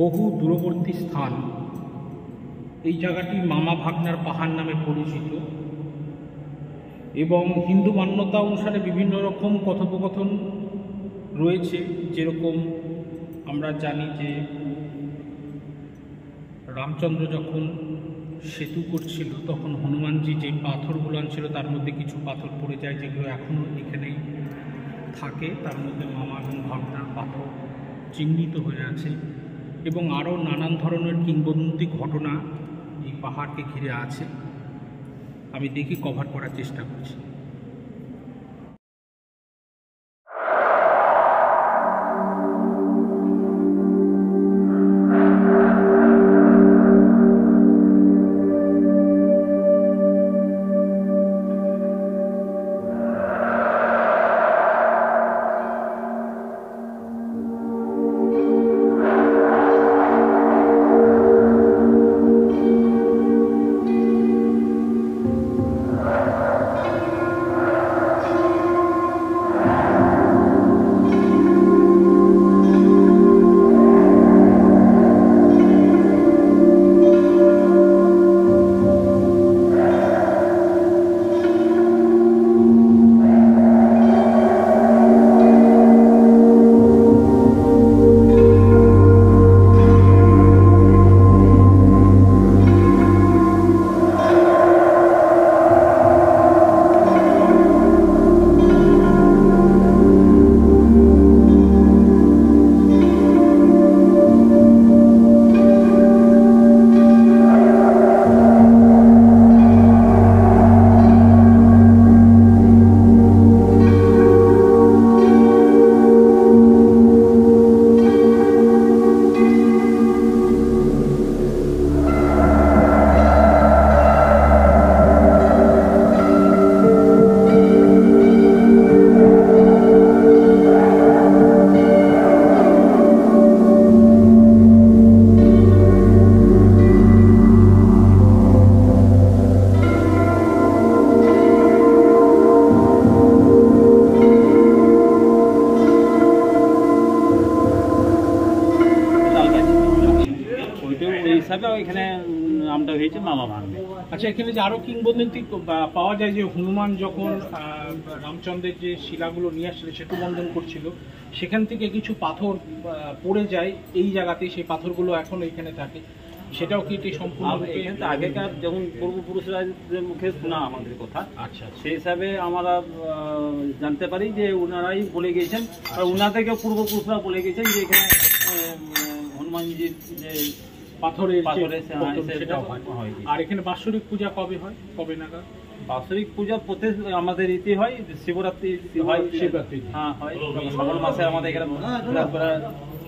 বহু দূরবর্তী স্থান। এই জায়গাটি মামা ভাগনার পাহাড় নামে পরিচিত। এবং হিন্দু মান্যতা অনুসারে বিভিন্ন রকম কথোপকথন রয়েছে। যেরকম আমরা জানি যে রামচন্দ্র যখন সেতু করছিল তখন হনুমানজি যে পাথরগুলো আনছিল তার মধ্যে কিছু পাথর পড়ে যায়, যেগুলো এখনও এখানেই থাকে। তার মধ্যে মামা এবং ভাবনার পাথর চিহ্নিত হয়ে আছে এবং আরও নানান ধরনের কিংবদন্তি ঘটনা এই পাহাড়কে ঘিরে আছে। আমি দেখি কভার করার চেষ্টা করছি। এখানে নামটা হয়েছে মামা ভাগ্নে। আচ্ছা, এখানে যে আরো কিংবদন্তি পাওয়া যায় যে হনুমান যখন রামচন্দ্রের যে শিলাগুলো নিয়ে আসলে সেতু বন্ধন করছিল, সেখান থেকে কিছু পাথর পড়ে যায় এই জায়গাতে, সেই পাথরগুলো এখন এখানে থাকে, সেটাও কি সম্পূর্ণ? আগেকার যখন পূর্বপুরুষদের মুখে শোনা আমাদের কথা, আচ্ছা, সেই হিসাবে আমরা জানতে পারি যে ওনারাই বলে গিয়েছেন, আর ওনাদেরকে পূর্বপুরুষরা বলে গেছেন যে এখানে হনুমানজির যে পাথরের সেটাও হয়। আর এখানে বাৎসরিক পূজা কবে হয়, কবে নাগাদ? বাৎসরিক পূজা প্রত্যেক আমাদের রীতি হয়, শিবরাত্রি হয়। শিবরাত্রি হ্যাঁ হয়, শ্রাবণ মাসে আমাদের এখানে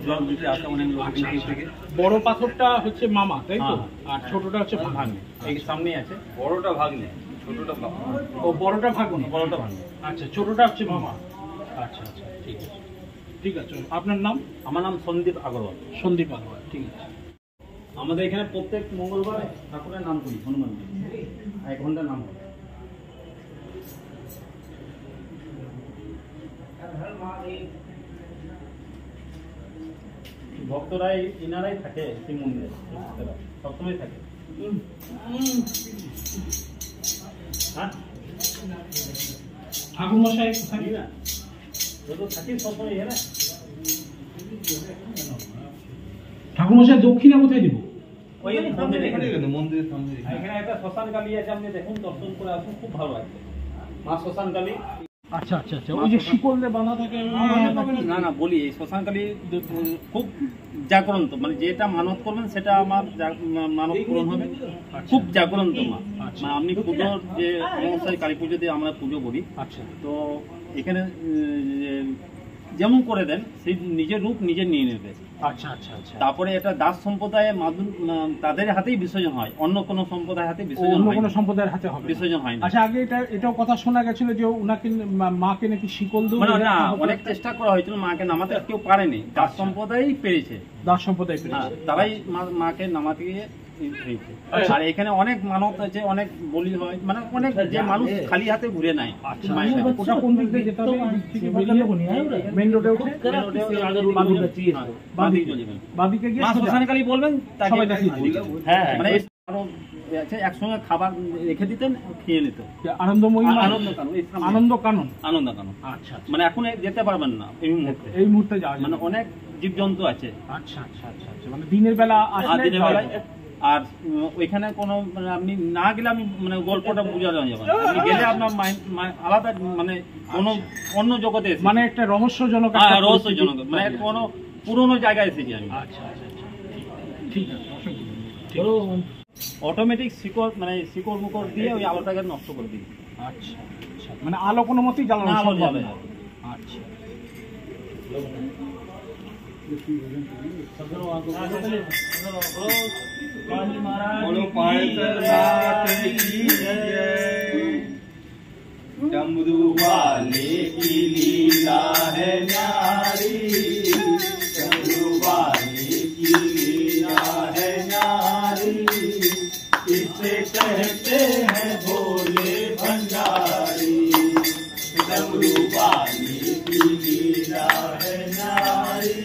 জল দিতে আসে অনেক লোক থেকে। বড় পাথরটা হচ্ছে মামা, তাই তো? আর ছোটটা হচ্ছে ভাগ্নে। এই সামনেই আছে, বড়টা ভাগ্নে, ছোটটা ও বড়টা ভাগ্নে, বড়টা ভাগ্নে। আচ্ছা, ছোটটা হচ্ছে মামা। আচ্ছা আচ্ছা, ঠিক আছে ঠিক আছে। আপনার নাম? আমার নাম সন্দীপ আগরওয়াল। সন্দীপ আগরওয়াল, ঠিক আছে। আমাদের এখানে প্রত্যেক মঙ্গলবার ঠাকুরের নাম করি, হনুমানজি 1 ঘন্টা নাম হয়। ভক্তরাই এনারাই থাকে শিব মন্দিরে, সবসময় থাকে। হ্যাঁ, ঠাকুর মশাই কোথায়? না যত থাকি সবসময় এখানে। ঠাকুর মশাই দক্ষিণা কোথায় দেবো? ওই মন্দিরের সামনে এখানে একটা শ্মশান কালী আছে, আপনি দেখুন, দর্শন করে আসুন, খুব ভালো লাগবে। মা শ্মশান কালী। আচ্ছা আচ্ছা আচ্ছা, ওই যে শিকল দিয়ে বাঁধা থাকে। না না, বলি এই শ্মশান কালী খুব জাগ্রন্ত, মানে যেটা মানত করবেন সেটা আমার মানত পূরণ হবে। খুব জাগ্রন্ত মা। আপনি পুজোর যে অমাবস্যায় কালী পুজো দিয়ে আমরা পুজো করি। আচ্ছা, তো এখানে যেমন করে দেন সেই নিজের রূপ নিজে নিয়ে নেবে। আচ্ছা আচ্ছা আচ্ছা। তারপরে এটা দাস সম্প্রদায়ের মাধ্যম, তাদের হাতেই বিসর্জন হয়, অন্য কোনো সম্প্রদায়ের হাতে বিসর্জন অন্য হয়, কোনো সম্প্রদায়ের হাতে হবে বিসর্জন হয় না। আচ্ছা, আগে এটাও কথা শোনা গেছিল যে উনাকে মাকে নাকি শিকল দিয়ে, মানে না, অনেক চেষ্টা করা হয়েছিল মাকে নামাতে, কেউ পারেনি, দাস সম্প্রদায়ই পেরেছে। দাস সম্প্রদায় পেরেছে, তারাই মাকে নামাতে গিয়ে হয়েছে। আর এখানে অনেক মানত আছে, অনেক বলি হয়, মানে অনেক যে মানুষ খালি হাতে ঘুরে নাই। ওটা কোন দিক দিয়ে যেতে হবে? মেইন রোডে উঠে বাঁদিকে গিয়ে শ্মশান কালী বলবেন, হ্যাঁ, মানে আরো একসঙ্গে খাবার রেখে দিতেন, খেয়ে নিত। আনন্দময়ী আনন্দ কানন, এই সামনে। আনন্দ কানন। আনন্দ কানন। আচ্ছা, মানে এখন যেতে পারবেন না এই মুহূর্তে, এই মুহূর্তে যাওয়া মানে অনেক জীবজন্তু আছে। আচ্ছা আচ্ছা আচ্ছা আচ্ছা, মানে দিনের বেলা আসলে দিনের বেলায়। আর ওইখানে কোনো মানে আপনি না গেলে আমি মানে গল্পটা বোঝানো যাবে না। আপনি গেলে আপনার মাইন্ড আলাদা, মানে কোনো অন্য জগতে এসে, মানে একটা রহস্যজনক, রহস্যজনক, মানে কোনো পুরোনো জায়গায় এসেছি আমি। আচ্ছা আচ্ছা আচ্ছা, ঠিক আছে, অটোমেটিক শিকড়, মানে শিকড় মুকড় দিয়ে ওই আলোটাকে নষ্ট করে দিই। আচ্ছা আচ্ছা, মানে আলো কোনো মতেই জ্বালানো যাবে না। আচ্ছা, डमरू वाले की लीला है न्यारी, डमरू वाले की लीला है न्यारी, इसे कहते हैं भोले भंडारी। डमरू वाले की लीला है न्यारी,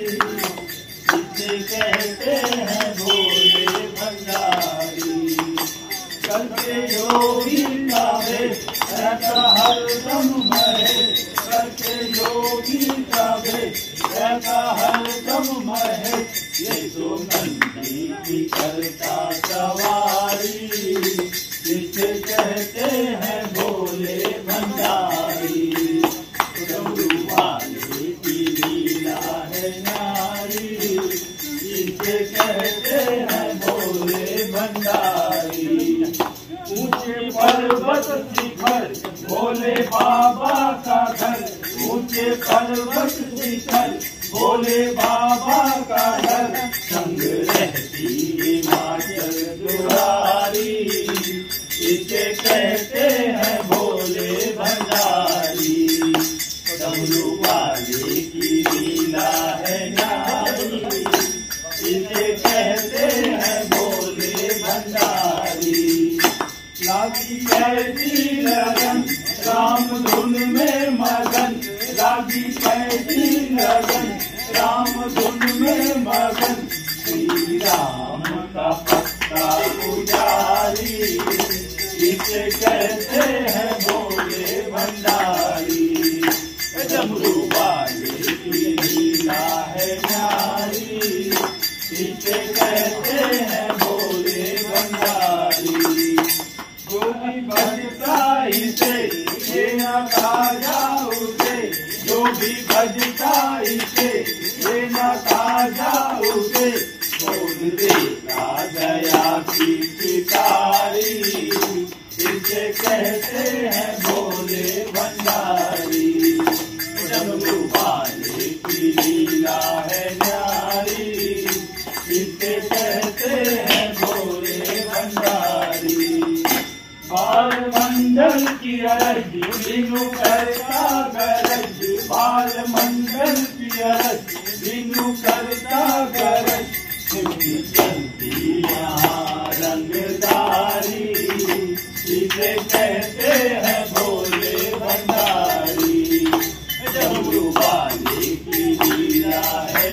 इसे कहते हैं भोले भंडारी। करके योगी का भेष ऐसा हरदम महे, करके योगी का भेष ऐसा हरदम महे, ये तो नंदी की करता सवारी, जिसे कहते हैं भोले भंडारी। डमरू वाले की लीला है न्यारी, जिसे कहते हैं भोले भंडारी। ऊंचे पर्वत शिखर भोले बाबा का घर, ऊंचे पर्वत शिखर भोले बाबा का घर, संग रहती हिमाचल दुलारी, इसे कहते हैं भोले भंडारी। डमरू वाले की लीला है न्यारी, इसे कहते हैं भोले भंडारी। लागी कैसी लगन राम धुन में मगन, लागी कैसी लगन राम धुन में मगन, श्री राम का पक्का पुजारी, इसे कहते हैं भोले भंडारी। डमरू वाले की लीला है न्यारी, इसे कहते हैं भोले भंडारी। जो भी भजता इसे ये न खाजा उसे, जो भी भजता इसे ये न खाजा उसे, बोल देगा दया की पितारी, इसे कहते हैं भोले भंडारी। डमरू वाले की लीला है न्यारी, इसे कहते हैं भोले भंडारी। बाल मंडल की अरज बिनु करता गरज, बाल मंडल की अरज बिनु करता गरज, सिद्धि चलती यहाँ रंगदारी, इसे कहते हैं भोले भंडारी। डमरू वाले की लीला है।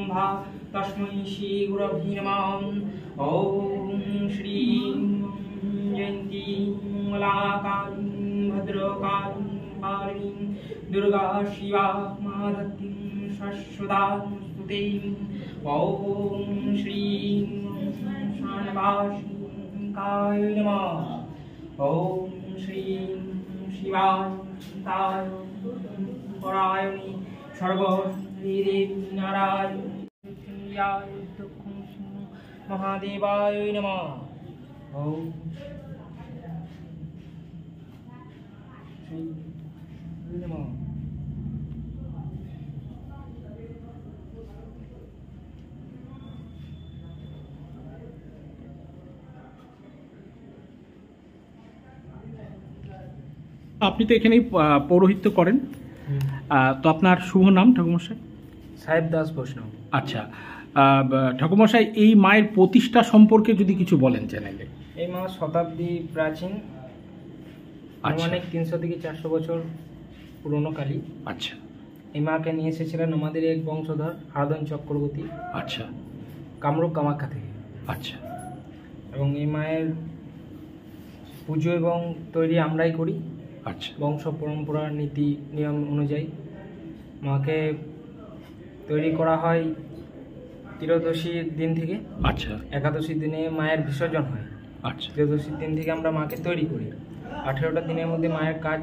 ब्रह्मा तस्मै श्री गुरवे नमः। ॐ श्रीं जयन्ती मङ्गलाकाली भद्रकाली कालिनी दुर्गा शिवा माधत्तीं शाश्वता स्तुते। ॐ श्रीं शानवासिकाय नमः। ॐ श्रीं शिवाय शान्ताय परायणे सर्वदेवी नारायणाय दुःखं महादेवाय नमः। ॐ श्री नमः। আপনি তো এখানেই পৌরোহিত্য করেন, তো আপনার শুভ নাম ঠাকুরমশাই? সাহেব দাস বৈষ্ণব। আচ্ছা, ঠাকুরমশাই এই মায়ের প্রতিষ্ঠা সম্পর্কে যদি কিছু বলেন চ্যানেলে। এই মা শতাব্দী প্রাচীন, অনেক 300 থেকে 400 বছর পুরনো কালী। আচ্ছা, এই মাকে নিয়ে এসেছিলেন আমাদের এক বংশধর হারাধন চক্রবর্তী। আচ্ছা, কামরূপ কামাখ্যা থেকে। আচ্ছা, এবং এই মায়ের পুজো এবং তৈরি আমরাই করি। আচ্ছা, বংশ পরম্পরা নীতি নিয়ম অনুযায়ী মাকে তৈরি করা হয় ত্রয়োদশীর দিন থেকে। আচ্ছা, একাদশীর দিনে মায়ের বিসর্জন হয়। আচ্ছা, ত্রয়োদশীর দিন থেকে আমরা মাকে তৈরি করি। 18টা দিনের মধ্যে মায়ের কাজ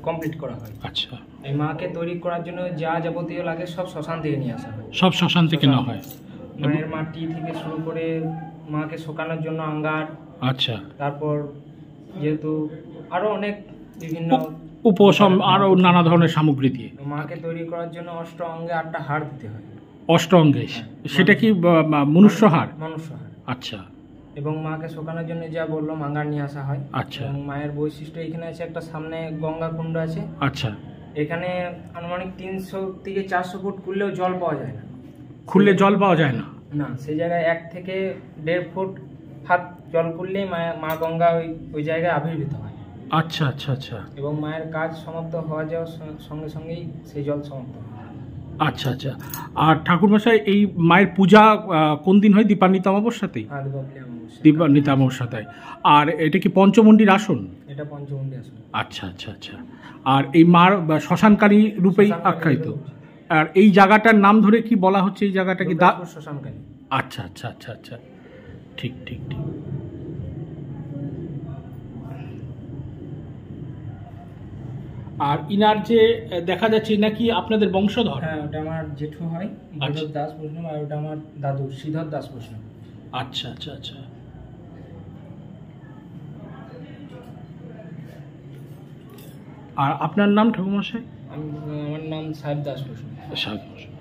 কমপ্লিট করা হয়। আচ্ছা। এই মাকে তৈরি করার জন্য যা যাবতীয় লাগে সব শ্মশান থেকে নিয়ে আসা হয়। সব শ্মশান থেকে নেওয়া হয়। মায়ের মাটি থেকে শুরু করে মাকে শুকানোর জন্য আঙ্গার, আচ্ছা, তারপর যেহেতু আরো অনেক বিভিন্ন উপশম আরও নানা ধরনের সামগ্রী দিয়ে মাকে তৈরি করার জন্য অষ্ট অঙ্গে 8টা হাড় দিতে হয়। অষ্টঅঙ্গে, সেটা কি মনুষ্য হাড়? মনুষ্য হাড়। আচ্ছা। এবং মাকে শুকানোর জন্য যা বললাম আঙ্গার নিয়ে আসা হয়। আচ্ছা। এবং মায়ের বৈশিষ্ট্য এখানে আছে, একটা সামনে গঙ্গা কুণ্ড আছে। আচ্ছা। এখানে আনুমানিক 300 থেকে 400 ফুট খুললেও জল পাওয়া যায় না। খুললে জল পাওয়া যায় না? না, সেই জায়গায় 1 থেকে 1.5 ফুট হাত জল করলেই মা গঙ্গা ওই জায়গায় আবির্ভূত হয়। আচ্ছা, আচ্ছা, আচ্ছা। এবং মায়ের কাজ সমাপ্ত হওয়া যাওয়ার সঙ্গে সঙ্গেই সেই জল সমাপ্ত হয়। আচ্ছা, আচ্ছা। আর ঠাকুরমশাই এই মায়ের পূজা কোন দিন হয়? দীপান্বিতা অমাবস্যাতেই? দীপান্বিতা অমাবস্যাতেই। আর এটা কি পঞ্চমন্ডির আসন? এটা পঞ্চমন্ডি আসন। আচ্ছা, আচ্ছা, আচ্ছা। আর এই মার শ্মশানকালী রূপেই আখ্যায়িত। আর এই জায়গাটার নাম ধরে কি বলা হচ্ছে? এই জায়গাটা কি শ্মশানকালী? আচ্ছা, আচ্ছা, আচ্ছা, আচ্ছা। ঠিক, ঠিক, ঠিক। আর ইনার যে দেখা যাচ্ছে নাকি আপনাদের বংশধর? হ্যাঁ, ওটা আমার জেঠু হয় বৈষ্ণব দাস বৈষ্ণব, আর ওটা আমার দাদু শ্রীধর দাস বৈষ্ণব। আচ্ছা, আচ্ছা, আচ্ছা। আর আপনার নাম ঠাকুরমশাই? আমার নাম সাহেব দাস বৈষ্ণব। সাহেব বৈষ্ণব।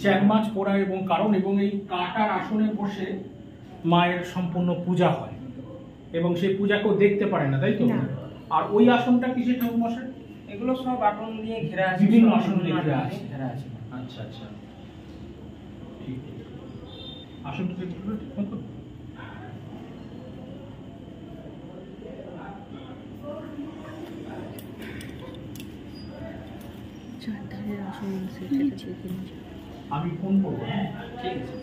চ্যাংমাছ পোড়া এবং কারণ এবং এই কাটার আসনে বসে মায়ের সম্পূর্ণ পূজা হয় এবং সেই পূজা কেউ দেখতে পারে না, তাই তো? না। আর ওই আসনটা কিসের ঠাকুর মশাই? এগুলো সব আসন দিয়ে ঘেরা আছে, বিভিন্ন সব আসন দিয়ে ঘেরা আছে। ঘেরা আছে। আচ্ছা আচ্ছা, ঠিক ঠিক। আসনটা দেখতে পারো ঠিক মতো? চারধারের আসন আছে, সেটা দেখে নিন। আমি ফোন করবো। ঠিক আছে।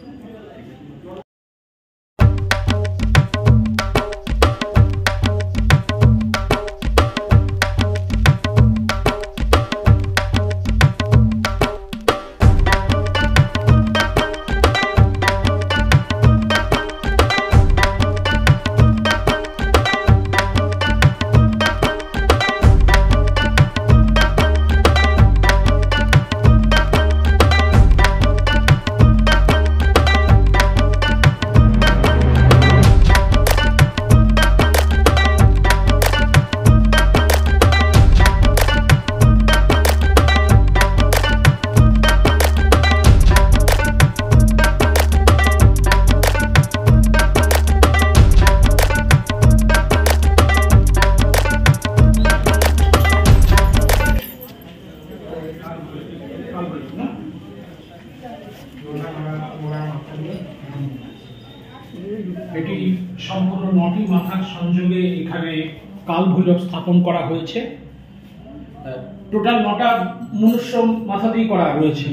এটি সম্পূর্ণ 9টি মাথার সংযোগে এখানে কাল ভৈরব স্থাপন করা হয়েছে। টোটাল 9টা মনুষ্য মাথা দিয়ে করা রয়েছে।